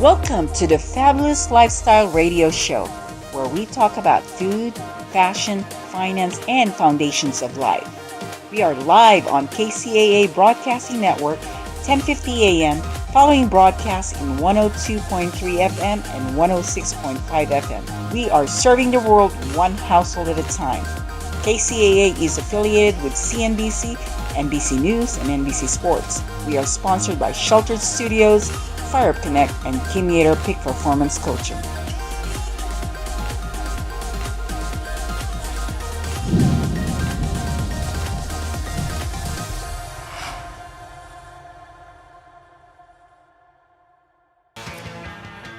Welcome to the Fabulous Lifestyle Radio Show, where we talk about food, fashion, finance, and foundations of life. We are live on KCAA Broadcasting Network, 10:50 a.m., following broadcasts in 102.3 FM and 106.5 FM. We are serving the world one household at a time. KCAA is affiliated with CNBC, NBC News, and NBC Sports. We are sponsored by Sheltered Studios, Fire Up Connect, and Kimiator Peak Performance Coaching.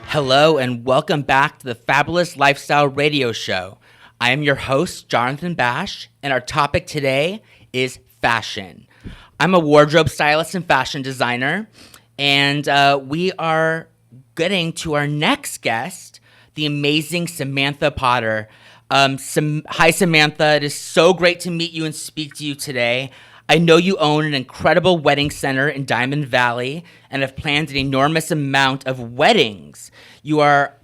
Hello and welcome back to the Fabulous Lifestyle Radio Show. I am your host, Jonathan Bash, and our topic today is fashion. I'm a wardrobe stylist and fashion designer, and we are getting to our next guest, the amazing Samantha Potter. Hi, Samantha. It is so great to meet you and speak to you today. I know you own an incredible wedding center in Diamond Valley and have planned an enormous amount of weddings. You are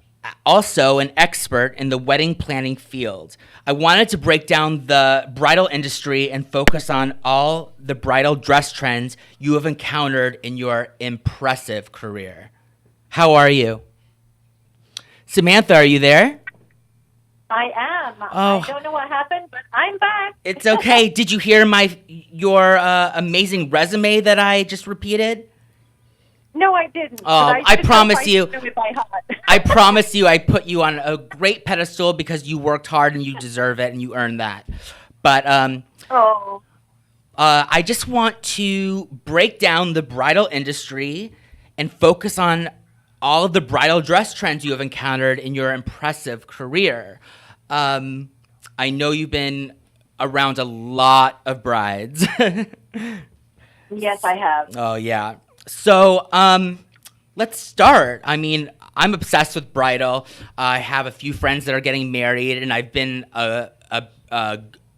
also an expert in the wedding planning field. I wanted to break down the bridal industry and focus on all the bridal dress trends you have encountered in your impressive career. How are you? Samantha, are you there? I am. Oh. I don't know what happened, but I'm back. It's okay. Did you hear your amazing resume that I just repeated? No, I didn't. Oh, I promise you. I I promise you, I put you on a great pedestal because you worked hard and you deserve it and you earned that. But I just want to break down the bridal industry and focus on all of the bridal dress trends you have encountered in your impressive career. I know you've been around a lot of brides. Yes, I have. Oh, yeah. So, let's start. I mean, I'm obsessed with bridal. I have a few friends that are getting married, and I've been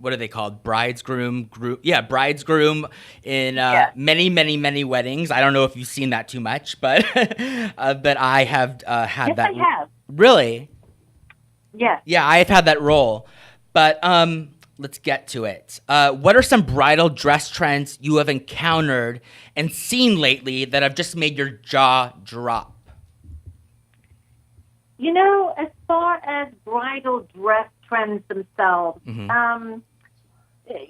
what are they called? Bridesgroom in many, many, many weddings. I don't know if you've seen that too much, but but I have had Yes, that. I have. Really? Yes. Yeah, I have had that role. But let's get to it. What are some bridal dress trends you have encountered and seen lately that have just made your jaw drop? You know, as far as bridal dress trends themselves,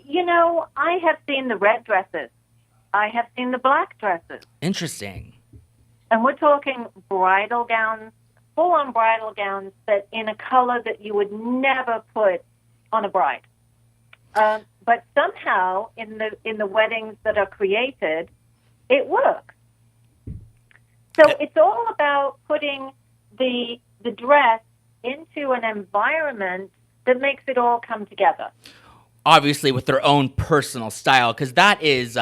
you know, I have seen the red dresses. I have seen the black dresses. Interesting. And we're talking bridal gowns, full-on bridal gowns that in a color that you would never put on a bride. But somehow in the weddings that are created, it works. So it's all about putting the dress into an environment that makes it all come together. Obviously with their own personal style, because that is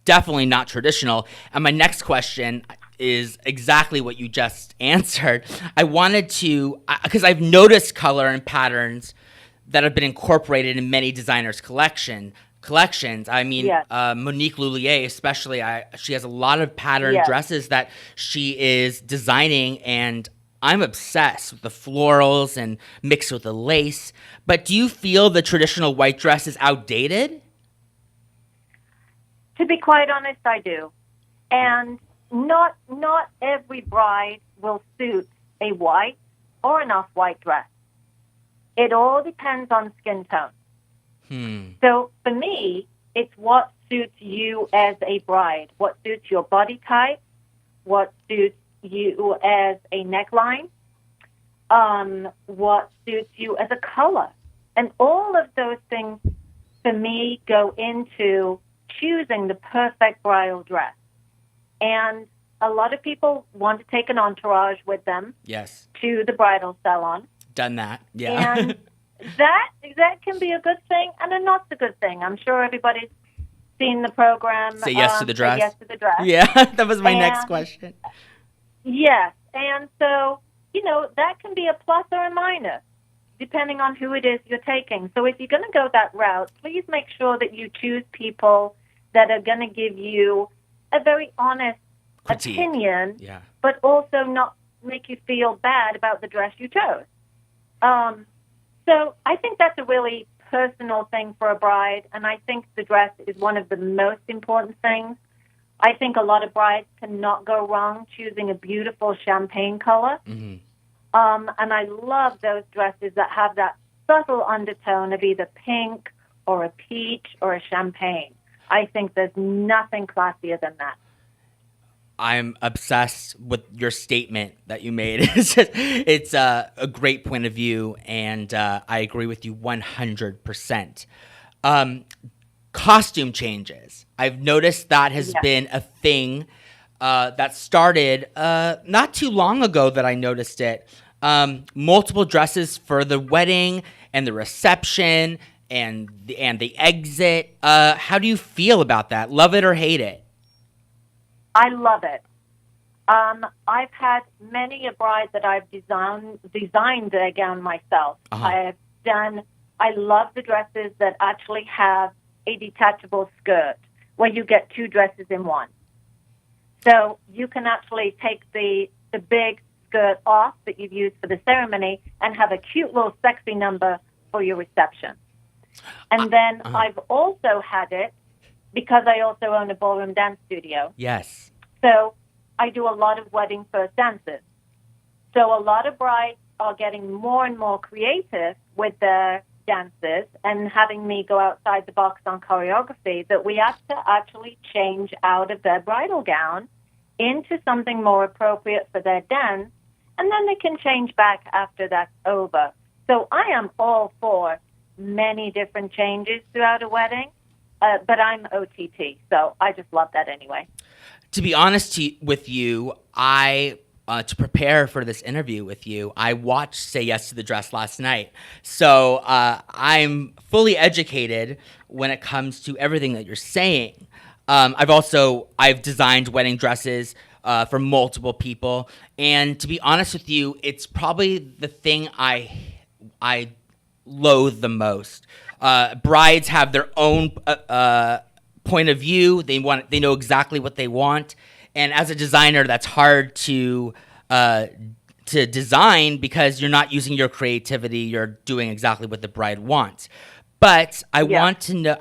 definitely not traditional. And my next question is exactly what you just answered. I wanted to, because I've noticed color and patterns that have been incorporated in many designers' collections. I mean, Yes. Monique Lullier, especially, she has a lot of patterned Yes. dresses that she is designing, and I'm obsessed with the florals and mixed with the lace. But do you feel the traditional white dress is outdated? To be quite honest, I do. And not every bride will suit a white or an off-white dress. It all depends on skin tone. So for me, it's what suits you as a bride, what suits your body type, what suits you as a neckline, what suits you as a color. And all of those things, for me, go into choosing the perfect bridal dress. And a lot of people want to take an entourage with them Yes. to the bridal salon. Done that. Yeah. And that can be a good thing and a not so good thing. I'm sure everybody's seen the program. Say yes to the dress. Say yes to the dress. Yeah, that was my next question. Yes. And so, you know, that can be a plus or a minus, depending on who it is you're taking. So if you're going to go that route, please make sure that you choose people that are going to give you a very honest critique. opinion, Yeah. but also not make you feel bad about the dress you chose. So I think that's a really personal thing for a bride, and I think the dress is one of the most important things. I think a lot of brides cannot go wrong choosing a beautiful champagne color. Mm-hmm. And I love those dresses that have that subtle undertone of either pink or a peach or a champagne. I think there's nothing classier than that. I'm obsessed with your statement that you made. It's a great point of view, and I agree with you 100%. Costume changes. I've noticed that has been a thing that started not too long ago that I noticed it. Multiple dresses for the wedding and the reception and the exit. How do you feel about that? Love it or hate it? I love it. I've had many a bride that I've designed their gown myself. Uh-huh. I love the dresses that actually have a detachable skirt where you get two dresses in one. So you can actually take the big skirt off that you've used for the ceremony and have a cute little sexy number for your reception. And then I've also had it because I also own a ballroom dance studio. Yes. So I do a lot of wedding first dances. So a lot of brides are getting more and more creative with their dances and having me go outside the box on choreography that we have to actually change out of their bridal gown into something more appropriate for their dance, and then they can change back after that's over. So I am all for many different changes throughout a wedding, but I'm OTT, so I just love that anyway. To be honest with you, to prepare for this interview with you, I watched Say Yes to the Dress last night. So I'm fully educated when it comes to everything that you're saying. I've designed wedding dresses for multiple people. And to be honest with you, it's probably the thing I loathe the most. Brides have their own point of view. They know exactly what they want, and as a designer, that's hard to design because you're not using your creativity. You're doing exactly what the bride wants. But I want to know.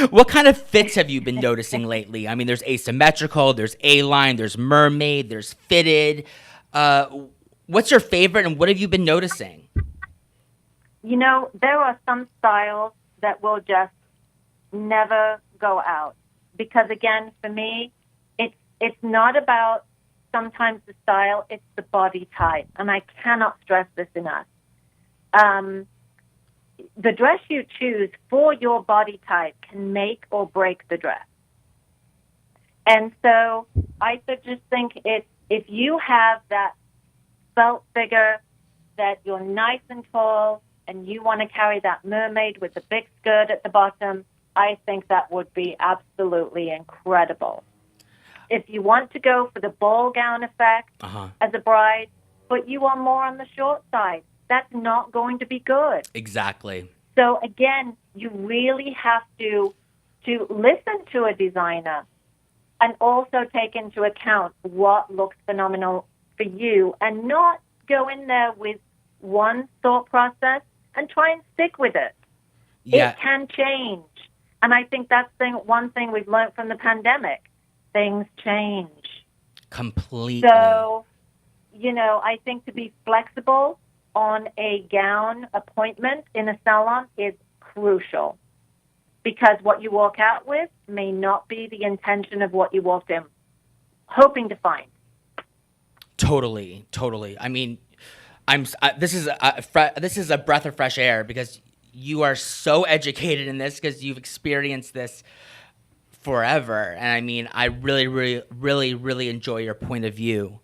What kind of fits have you been noticing lately? I mean, there's asymmetrical, there's A-line, there's mermaid, there's fitted. What's your favorite, and what have you been noticing? You know, there are some styles that will just never go out because, again, for me, it's not about sometimes the style, it's the body type, and I cannot stress this enough. The dress you choose for your body type can make or break the dress. And so I just think if you have that felt figure, that you're nice and tall, and you want to carry that mermaid with the big skirt at the bottom, I think that would be absolutely incredible. If you want to go for the ball gown effect as a bride, but you are more on the short side, that's not going to be good. Exactly. So again, you really have to listen to a designer and also take into account what looks phenomenal for you and not go in there with one thought process and try and stick with it. Yeah. It can change. And I think that's one thing we've learned from the pandemic. Things change. Completely. So, I think to be flexible on a gown appointment in a salon is crucial because what you walk out with may not be the intention of what you walked in hoping to find. Totally. I mean, this is a breath of fresh air because you are so educated in this because you've experienced this forever. And I mean, I really, really, really, really enjoy your point of view.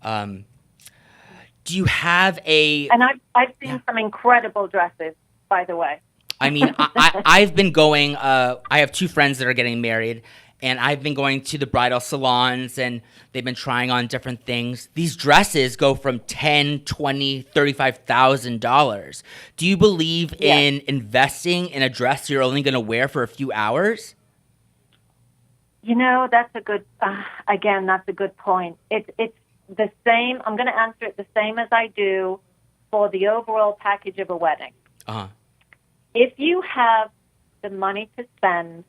Do you have a... And I've seen some incredible dresses, by the way. I mean, I've been going... I have two friends that are getting married, and I've been going to the bridal salons, and they've been trying on different things. These dresses go from $10,000, $20,000, $35,000. Do you believe in investing in a dress you're only going to wear for a few hours? That's a good, again, that's a good point. It's the same. I'm going to answer it the same as I do for the overall package of a wedding. Uh-huh. If you have the money to spend,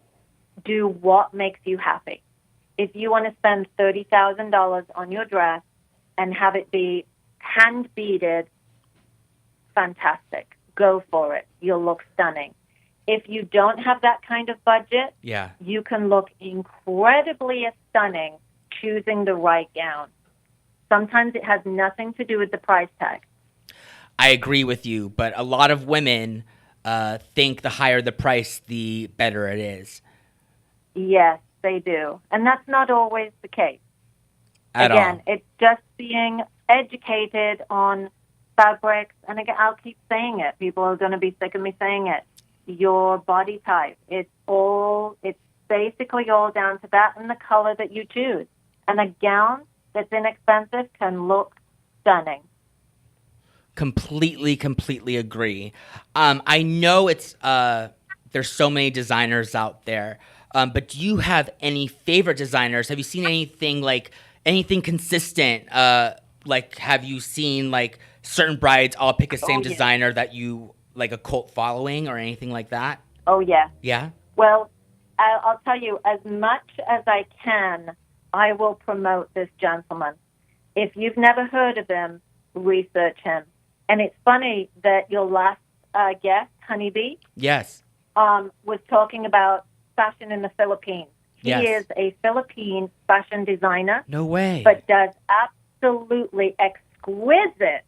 do what makes you happy. If you want to spend $30,000 on your dress and have it be hand beaded, fantastic. Go for it. You'll look stunning. If you don't have that kind of budget, you can look incredibly stunning choosing the right gown. Sometimes it has nothing to do with the price tag. I agree with you, but a lot of women think the higher the price, the better it is. Yes, they do. And that's not always the case. Again, it's just being educated on fabrics. And again, I'll keep saying it. People are going to be sick of me saying it. Your body type. It's basically all down to that and the color that you choose. And a gown that's inexpensive can look stunning. Completely agree. I know it's there's so many designers out there, but do you have any favorite designers? Have you seen anything consistent? Like, have you seen like certain brides all pick the same designer that you like, a cult following or anything like that? Oh, yeah. Yeah? Well, I'll tell you, as much as I can, I will promote this gentleman. If you've never heard of him, research him. And it's funny that your last guest, Honeybee, yes, was talking about fashion in the Philippines. He is a Philippine fashion designer. No way. But does absolutely exquisite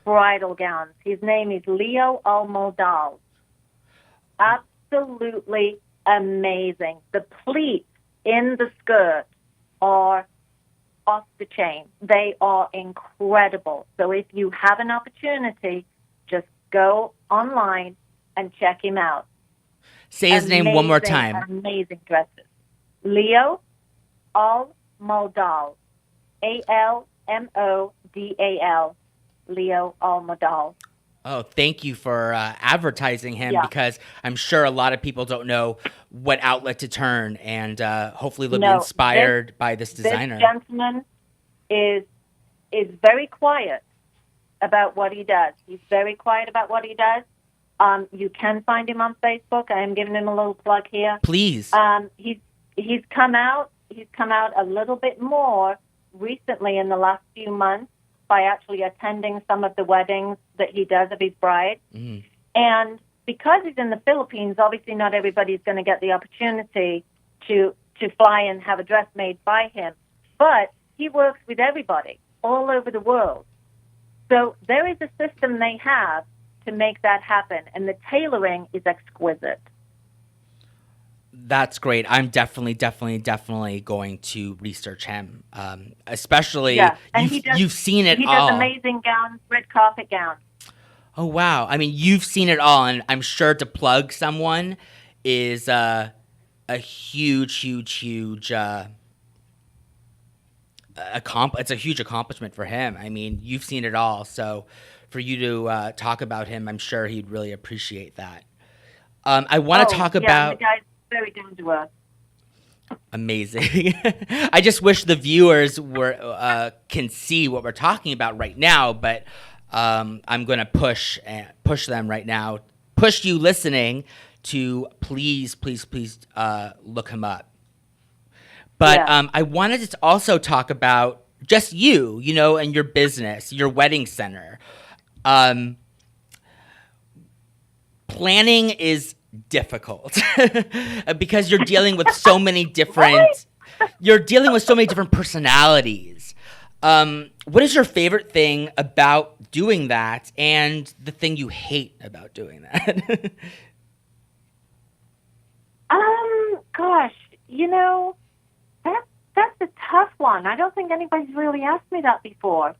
bridal gowns. His name is Leo Almodal. Absolutely amazing. The pleats in the skirt are off the chain. They are incredible. So if you have an opportunity, just go online and check him out. Say his name one more time. Amazing dresses. Leo Almodal. Almodal. Leo Almodal. Oh, thank you for advertising him, because I'm sure a lot of people don't know what outlet to turn, and hopefully they'll be inspired by this designer. This gentleman is very quiet about what he does. He's very quiet about what he does. You can find him on Facebook. I am giving him a little plug here. Please. He's come out a little bit more recently in the last few months by actually attending some of the weddings that he does of his bride. Mm. And because he's in the Philippines, obviously not everybody's going to get the opportunity to fly and have a dress made by him. But he works with everybody all over the world. So there is a system they have to make that happen, and the tailoring is exquisite. That's great. I'm definitely going to research him, especially you've seen it all. He does amazing gowns, red carpet gowns. Oh, wow. I mean, you've seen it all, and I'm sure to plug someone is a huge it's a huge accomplishment for him. I mean, you've seen it all, so for you to talk about him, I'm sure he'd really appreciate that. I want to talk about... The guy's very down to earth. Amazing. I just wish the viewers can see what we're talking about right now, but I'm going to push them right now. Push you listening to please look him up. But I wanted to also talk about just you and your business, your wedding center. Planning is difficult because you're dealing with so many different personalities. What is your favorite thing about doing that, and the thing you hate about doing that? Gosh, that's a tough one. I don't think anybody's really asked me that before,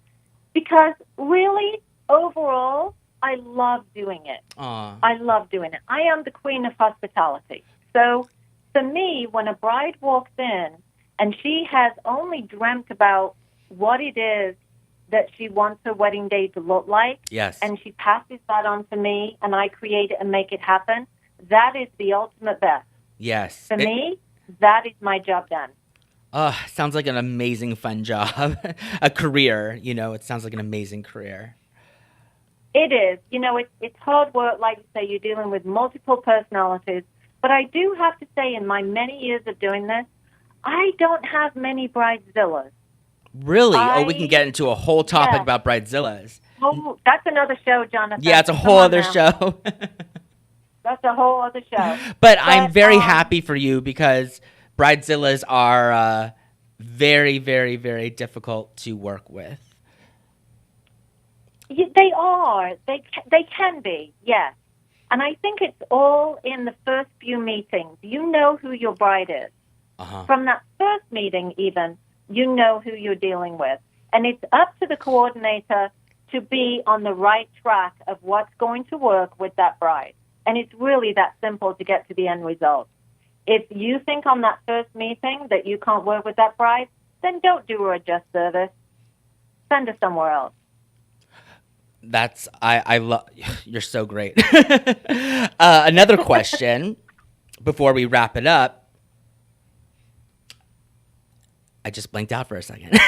because really, overall, I love doing it. Aww. I love doing it. I am the queen of hospitality. So for me, when a bride walks in and she has only dreamt about what it is that she wants her wedding day to look like, yes, and she passes that on to me and I create it and make it happen, that is the ultimate best. Yes. For me, that is my job done. Sounds like an amazing, fun job. A career, it sounds like an amazing career. It is. It's hard work. Like you say, you're dealing with multiple personalities. But I do have to say, in my many years of doing this, I don't have many bridezillas. Really? We can get into a whole topic Yeah. about bridezillas. Oh, that's another show, Jonathan. Yeah, it's a Come whole on other now. show. That's a whole other show. But I'm very happy for you because bridezillas are very, very, very difficult to work with. They are. They can be, yes. And I think it's all in the first few meetings. You know who your bride is. Uh-huh. From that first meeting even, you know who you're dealing with. And it's up to the coordinator to be on the right track of what's going to work with that bride. And it's really that simple to get to the end result. If you think on that first meeting that you can't work with that bride, then don't do her a just service. Send her somewhere else. I love, you're so great. Another question before we wrap it up. I just blanked out for a second.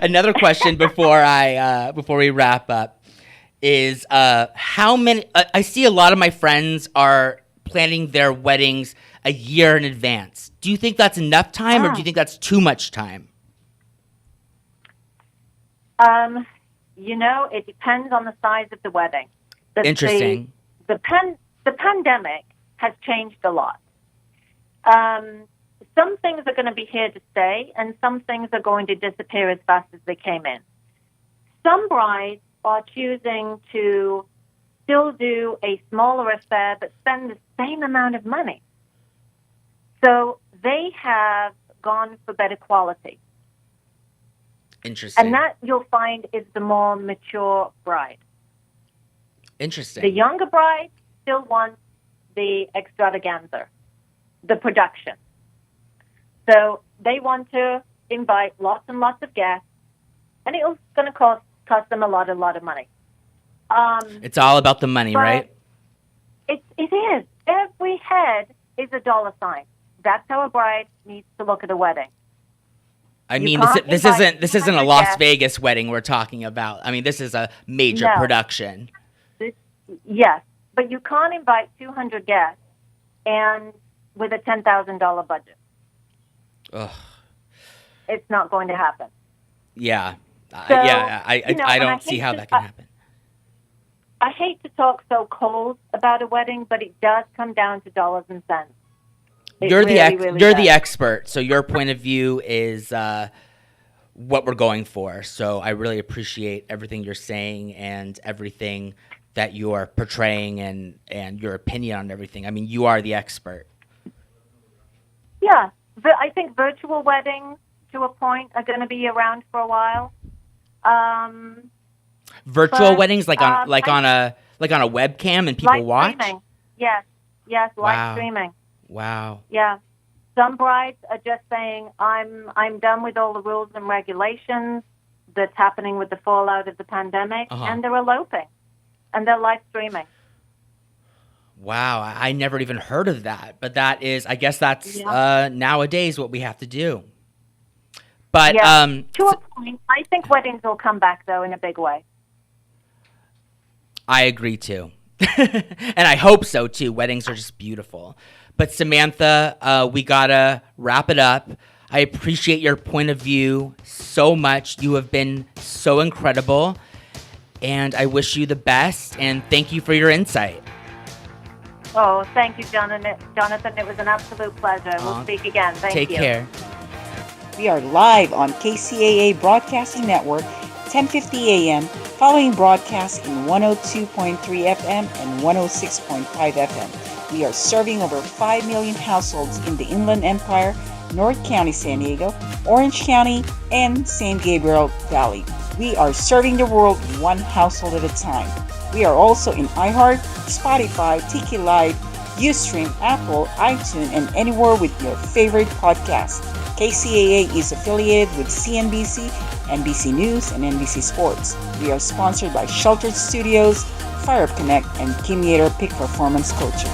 Another question before we wrap up is how many, I see a lot of my friends are planning their weddings a year in advance. Do you think that's enough time or do you think that's too much time? It depends on the size of the wedding. Interesting. The pandemic has changed a lot. Some things are going to be here to stay, and some things are going to disappear as fast as they came in. Some brides are choosing to still do a smaller affair, but spend the same amount of money. So they have gone for better quality. Interesting. And that, you'll find, is the more mature bride. Interesting. The younger bride still wants the extravaganza, the production. So they want to invite lots and lots of guests, and it's going to cost them a lot of money. It's all about the money, right? It is. Every head is a dollar sign. That's how a bride needs to look at a wedding. I mean, this isn't a Las Vegas wedding we're talking about. I mean, this is a major production. Yes, but you can't invite 200 guests and with a $10,000 budget. Ugh. It's not going to happen. Yeah. So, I don't see how that can happen. I hate to talk so cold about a wedding, but it does come down to dollars and cents. You're the expert, so your point of view is what we're going for. So I really appreciate everything you're saying and everything that you're portraying and your opinion on everything. I mean, you are the expert. Yeah, but I think virtual weddings, to a point, are going to be around for a while. Virtual weddings, like on a webcam and people watch. Streaming. Yes, live streaming. Wow. Yeah. Some brides are just saying, I'm done with all the rules and regulations that's happening with the fallout of the pandemic, and they're eloping, and they're live streaming. Wow, I never even heard of that. But that is, I guess that's nowadays what we have to do. But to a point, I think weddings will come back, though, in a big way. I agree, too. And I hope so, too. Weddings are just beautiful. But Samantha, we gotta wrap it up. I appreciate your point of view so much. You have been so incredible, and I wish you the best, and thank you for your insight. Oh, thank you, Jonathan. It was an absolute pleasure. We'll speak again. Thank you. Take care. We are live on KCAA Broadcasting Network, 10:50 a.m., following broadcasts in 102.3 FM and 106.5 FM. We are serving over 5 million households in the Inland Empire, North County, San Diego, Orange County, and San Gabriel Valley. We are serving the world one household at a time. We are also in iHeart, Spotify, Tiki Live, Ustream, Apple, iTunes, and anywhere with your favorite podcast. KCAA is affiliated with CNBC, NBC News, and NBC Sports. We are sponsored by Sheltered Studios, Fire Up Connect, and Kim Yater Peak Performance Coaching.